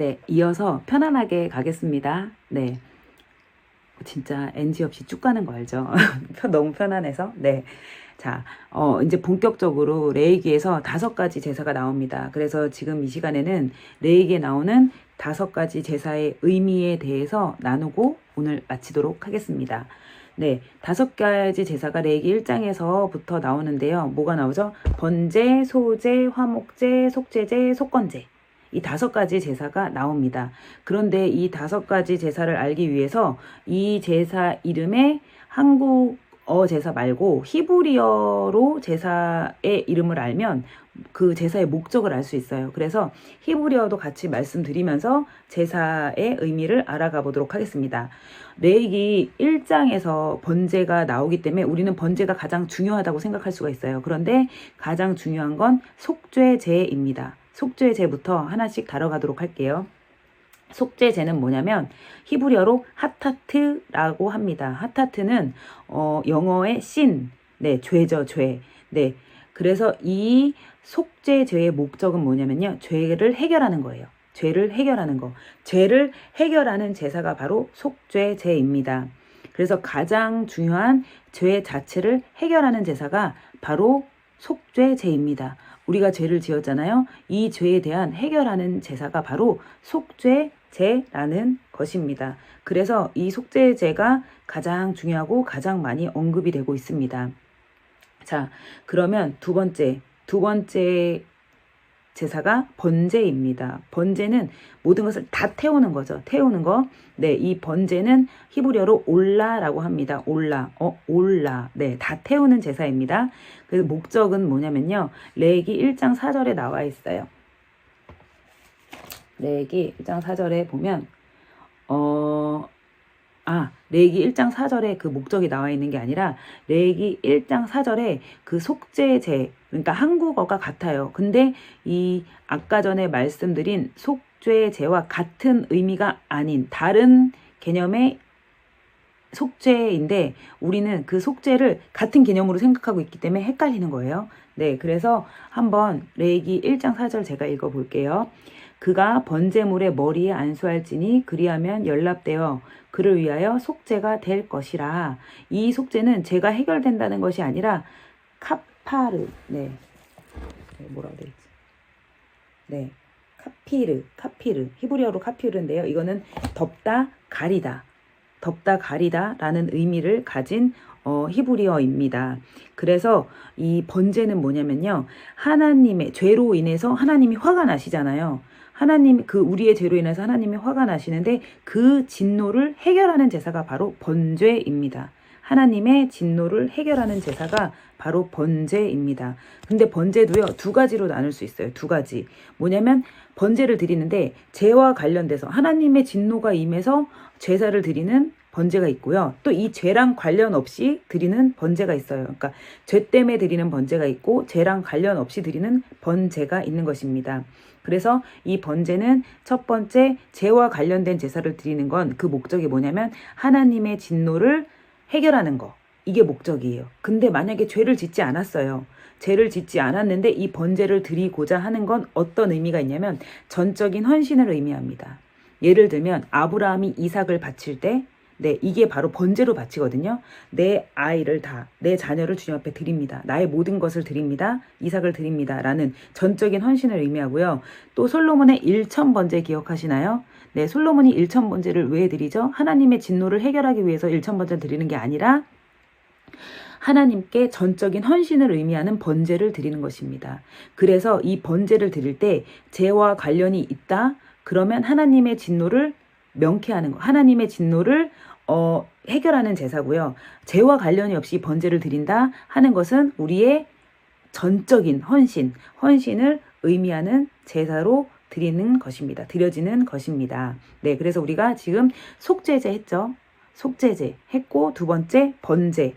네, 이어서 편안하게 가겠습니다. 네, 진짜 NG 없이 쭉 가는 거 알죠? 너무 편안해서. 네. 자, 이제 본격적으로 레이기에서 5가지 제사가 나옵니다. 그래서 지금 이 시간에는 레이기에 나오는 5가지 제사의 의미에 대해서 나누고 오늘 마치도록 하겠습니다. 네, 5가지 제사가 레이기 1장에서부터 나오는데요. 뭐가 나오죠? 번제, 소제, 화목제, 속제제, 속건제. 이 5가지 제사가 나옵니다. 그런데 이 5가지 제사를 알기 위해서 이 제사 이름에 한국어 제사 말고 히브리어로 제사의 이름을 알면 그 제사의 목적을 알 수 있어요. 그래서 히브리어도 같이 말씀드리면서 제사의 의미를 알아가 보도록 하겠습니다. 레위기 1장에서 번제가 나오기 때문에 우리는 번제가 가장 중요하다고 생각할 수가 있어요. 그런데 가장 중요한 건 속죄제입니다. 속죄제부터 하나씩 다뤄가도록 할게요. 속죄제는 뭐냐면 히브리어로 하타트라고 합니다. 하타트는 영어의 sin, 네, 죄죠, 죄. 네, 그래서 이 속죄제의 목적은 뭐냐면요, 죄를 해결하는 거예요. 죄를 해결하는 거. 죄를 해결하는 제사가 바로 속죄제입니다. 그래서 가장 중요한 죄 자체를 해결하는 제사가 바로 속죄제입니다. 우리가 죄를 지었잖아요. 이 죄에 대한 해결하는 제사가 바로 속죄제라는 것입니다. 그래서 이 속죄제가 가장 중요하고 가장 많이 언급이 되고 있습니다. 자, 그러면 두 번째 제사가 번제입니다. 번제는 모든 것을 다 태우는 거죠. 태우는 거. 네, 이 번제는 히브리어로 올라라고 합니다. 올라. 네, 다 태우는 제사입니다. 그래서 목적은 뭐냐면요, 레위기 1장 4절에 나와 있어요. 레위기 1장 4절에 보면 레위기 1장 4절에 그 목적이 나와 있는 게 아니라 레위기 1장 4절에 그 속죄제, 그러니까 한국어가 같아요. 근데 이 아까 전에 말씀드린 속죄제와 같은 의미가 아닌 다른 개념의 속죄인데 우리는 그 속죄를 같은 개념으로 생각하고 있기 때문에 헷갈리는 거예요. 네, 그래서 한번 레위기 1장 4절 제가 읽어볼게요. 그가 번제물의 머리에 안수할지니 그리하면 연락되어 그를 위하여 속죄가 될 것이라. 이 속죄는 죄가 해결된다는 것이 아니라 카파르, 네, 뭐라고 되지? 네, 카피르, 히브리어로 카피르인데요. 이거는 덮다, 가리다, 라는 의미를 가진 히브리어입니다. 그래서 이 번제는 뭐냐면요, 하나님의 죄로 인해서 하나님이 화가 나시잖아요. 하나님, 우리의 죄로 인해서 하나님이 화가 나시는데 그 진노를 해결하는 제사가 바로 번제입니다. 하나님의 진노를 해결하는 제사가 바로 번제입니다. 근데 번제도요, 2가지로 나눌 수 있어요. 2가지. 뭐냐면 번제를 드리는데 죄와 관련돼서 하나님의 진노가 임해서 제사를 드리는 번제가 있고요. 또 이 죄랑 관련 없이 드리는 번제가 있어요. 그러니까 죄 때문에 드리는 번제가 있고 죄랑 관련 없이 드리는 번제가 있는 것입니다. 그래서 이 번제는 첫 번째 죄와 관련된 제사를 드리는 건 그 목적이 뭐냐면 하나님의 진노를 해결하는 거. 이게 목적이에요. 근데 만약에 죄를 짓지 않았어요. 죄를 짓지 않았는데 이 번제를 드리고자 하는 건 어떤 의미가 있냐면 전적인 헌신을 의미합니다. 예를 들면 아브라함이 이삭을 바칠 때, 네, 이게 바로 번제로 바치거든요. 내 아이를 다, 내 자녀를 주님 앞에 드립니다. 나의 모든 것을 드립니다. 이삭을 드립니다. 라는 전적인 헌신을 의미하고요. 또 솔로몬의 일천 번제 기억하시나요? 네, 솔로몬이 일천 번제를 왜 드리죠? 하나님의 진노를 해결하기 위해서 일천 번제를 드리는 게 아니라 하나님께 전적인 헌신을 의미하는 번제를 드리는 것입니다. 그래서 이 번제를 드릴 때 죄와 관련이 있다? 그러면 하나님의 진노를 명쾌하는 거, 하나님의 진노를 해결하는 제사고요. 죄와 관련이 없이 번제를 드린다 하는 것은 우리의 전적인 헌신을 의미하는 제사로 드리는 것입니다. 드려지는 것입니다. 네, 그래서 우리가 지금 속죄제 했죠. 속죄제 했고, 2번째 번제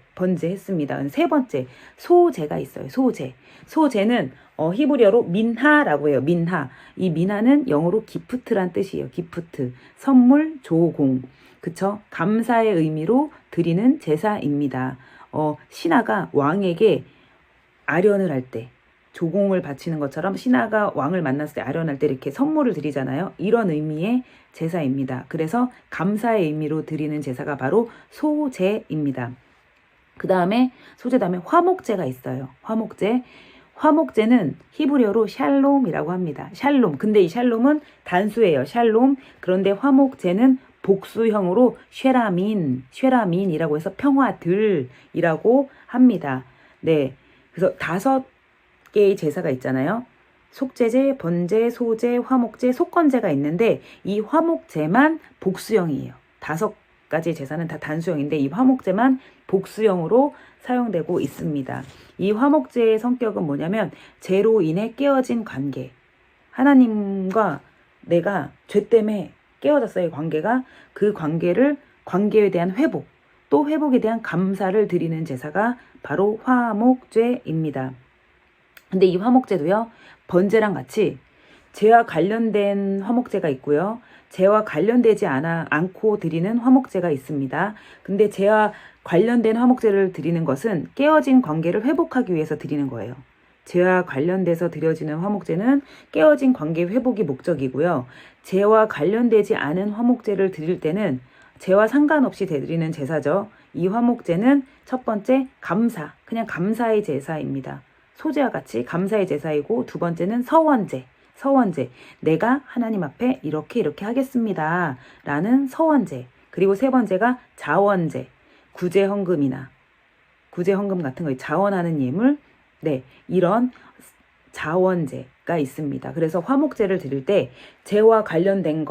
했습니다. 3번째 소제가 있어요. 소제는 히브리어로 민하라고 해요. 민하. 이 민하는 영어로 기프트란 뜻이에요. 기프트, 선물, 조공. 그쵸? 감사의 의미로 드리는 제사입니다. 신하가 왕에게 아련을 할 때, 조공을 바치는 것처럼 신하가 왕을 만났을 때 아련할 때 이렇게 선물을 드리잖아요. 이런 의미의 제사입니다. 그래서 감사의 의미로 드리는 제사가 바로 소제입니다. 그 다음에 소제 다음에 화목제가 있어요. 화목제. 화목제는 히브리어로 샬롬이라고 합니다. 샬롬. 근데 이 샬롬은 단수예요. 샬롬. 그런데 화목제는 복수형으로 쉐라민이라고 해서 평화들이라고 합니다. 네. 그래서 5개의 제사가 있잖아요. 속제제, 번제, 소제, 화목제, 속건제가 있는데 이 화목제만 복수형이에요. 5가지 제사는 다 단수형인데 이 화목제만 복수형으로 사용되고 있습니다. 이 화목제의 성격은 뭐냐면 죄로 인해 깨어진 관계. 하나님과 내가 죄 때문에 깨어졌어요. 관계가. 그 관계에 대한 회복, 또 회복에 대한 감사를 드리는 제사가 바로 화목제입니다. 근데 이 화목제도요, 번제랑 같이 죄와 관련된 화목제가 있고요. 죄와 관련되지 않고 드리는 화목제가 있습니다. 근데 죄와 관련된 화목제를 드리는 것은 깨어진 관계를 회복하기 위해서 드리는 거예요. 죄와 관련돼서 드려지는 화목제는 깨어진 관계 회복이 목적이고요. 죄와 관련되지 않은 화목제를 드릴 때는 죄와 상관없이 드리는 제사죠. 이 화목제는 첫 번째 감사, 그냥 감사의 제사입니다. 소제와 같이 감사의 제사이고, 두 번째는 서원제. 내가 하나님 앞에 이렇게 하겠습니다 라는 서원제. 그리고 세 번째가 자원제. 구제헌금 같은 거, 자원하는 예물. 네, 이런 자원제가 있습니다. 그래서 화목제를 드릴 때 죄와 관련된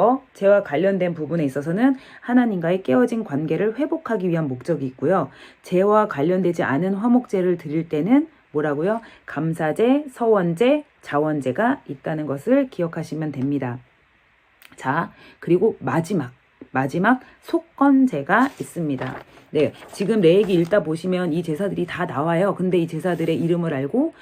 부분에 있어서는 하나님과의 깨어진 관계를 회복하기 위한 목적이 있고요. 죄와 관련되지 않은 화목제를 드릴 때는 뭐라고요? 감사제, 서원제, 자원제가 있다는 것을 기억하시면 됩니다. 자, 그리고 마지막 속건제가 있습니다. 네, 지금 레위기 읽다 보시면 이 제사들이 다 나와요. 근데 이 제사들의 이름을 알고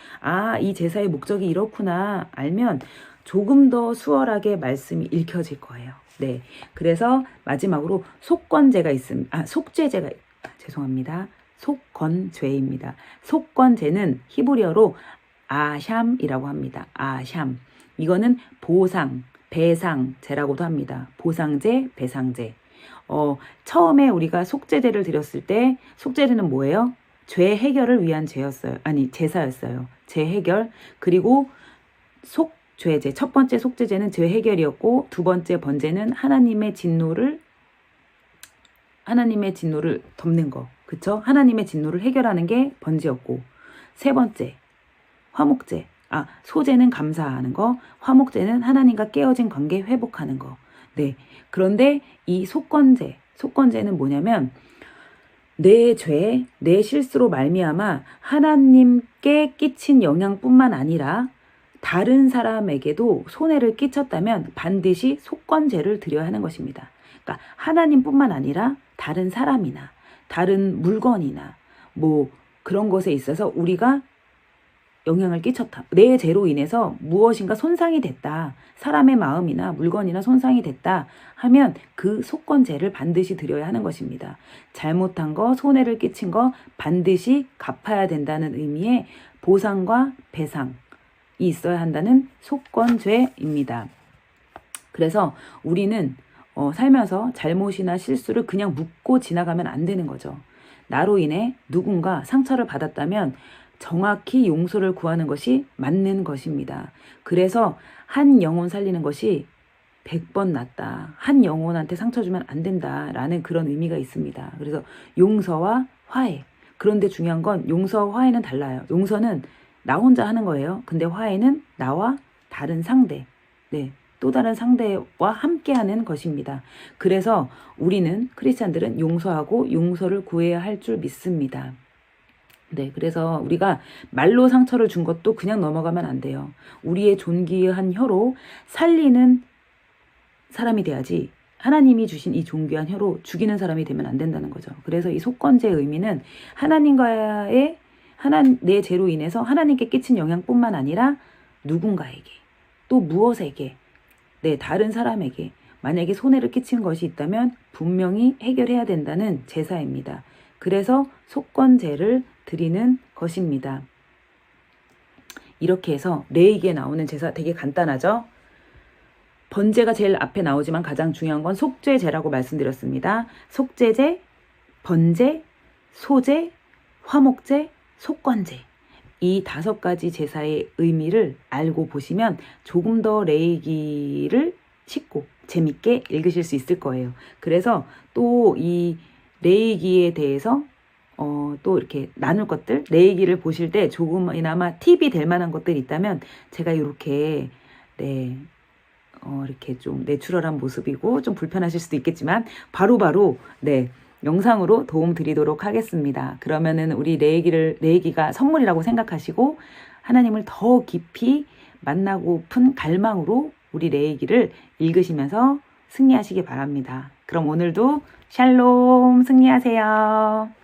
이 제사의 목적이 이렇구나 알면 조금 더 수월하게 말씀이 읽혀질 거예요. 네, 그래서 마지막으로 속건제가 있습니다. 속죄제가 죄송합니다. 속건죄입니다. 속건죄는 히브리어로 아샴이라고 합니다. 아샴. 이거는 보상, 배상제라고도 합니다. 보상제, 배상제. 처음에 우리가 속죄제를 드렸을 때 속죄제는 뭐예요? 죄 해결을 위한 제사였어요. 죄 해결. 그리고 속죄제, 첫 번째 속죄제는 죄 해결이었고, 두 번째 번제는 하나님의 진노를 덮는 거. 그쵸? 하나님의 진노를 해결하는 게 번제였고, 세 번째 화목제. 소제는 감사하는 거, 화목제는 하나님과 깨어진 관계 회복하는 거. 네. 그런데 이 속건제는 뭐냐면 내 죄, 내 실수로 말미암아 하나님께 끼친 영향뿐만 아니라 다른 사람에게도 손해를 끼쳤다면 반드시 속건제를 드려야 하는 것입니다. 그러니까 하나님뿐만 아니라 다른 사람이나 다른 물건이나 그런 것에 있어서 우리가 영향을 끼쳤다. 내 죄로 인해서 무엇인가 손상이 됐다. 사람의 마음이나 물건이나 손상이 됐다 하면 그 속건제를 반드시 드려야 하는 것입니다. 잘못한 거, 손해를 끼친 거 반드시 갚아야 된다는 의미의 보상과 배상이 있어야 한다는 속건죄입니다. 그래서 우리는 살면서 잘못이나 실수를 그냥 묻고 지나가면 안 되는 거죠. 나로 인해 누군가 상처를 받았다면 정확히 용서를 구하는 것이 맞는 것입니다. 그래서 한 영혼 살리는 것이 100번 낫다. 한 영혼한테 상처 주면 안 된다라는 그런 의미가 있습니다. 그래서 용서와 화해. 그런데 중요한 건 용서와 화해는 달라요. 용서는 나 혼자 하는 거예요. 근데 화해는 나와 다른 상대, 또 다른 상대와 함께 하는 것입니다. 그래서 우리는 크리스찬들은 용서하고 용서를 구해야 할 줄 믿습니다. 네, 그래서 우리가 말로 상처를 준 것도 그냥 넘어가면 안 돼요. 우리의 존귀한 혀로 살리는 사람이 돼야지 하나님이 주신 이 존귀한 혀로 죽이는 사람이 되면 안 된다는 거죠. 그래서 이 속건제의 의미는 내 죄로 인해서 하나님께 끼친 영향뿐만 아니라 누군가에게, 또 무엇에게, 다른 사람에게 만약에 손해를 끼친 것이 있다면 분명히 해결해야 된다는 제사입니다. 그래서 속건제를 드리는 것입니다. 이렇게 해서 레이기에 나오는 제사 되게 간단하죠? 번제가 제일 앞에 나오지만 가장 중요한 건 속죄제라고 말씀드렸습니다. 속죄제, 번제, 소제, 화목제, 속건제. 이 5가지 제사의 의미를 알고 보시면 조금 더 레이기를 쉽고 재밌게 읽으실 수 있을 거예요. 그래서 또 이 레이기에 대해서 또 이렇게 나눌 것들, 레이기를 보실 때 조금이나마 팁이 될 만한 것들이 있다면 제가 이렇게 이렇게 좀 내추럴한 모습이고 좀 불편하실 수도 있겠지만 바로바로 영상으로 도움 드리도록 하겠습니다. 그러면은 우리 레이기가 선물이라고 생각하시고 하나님을 더 깊이 만나고픈 갈망으로 우리 레이기를 읽으시면서 승리하시기 바랍니다. 그럼 오늘도 샬롬 승리하세요.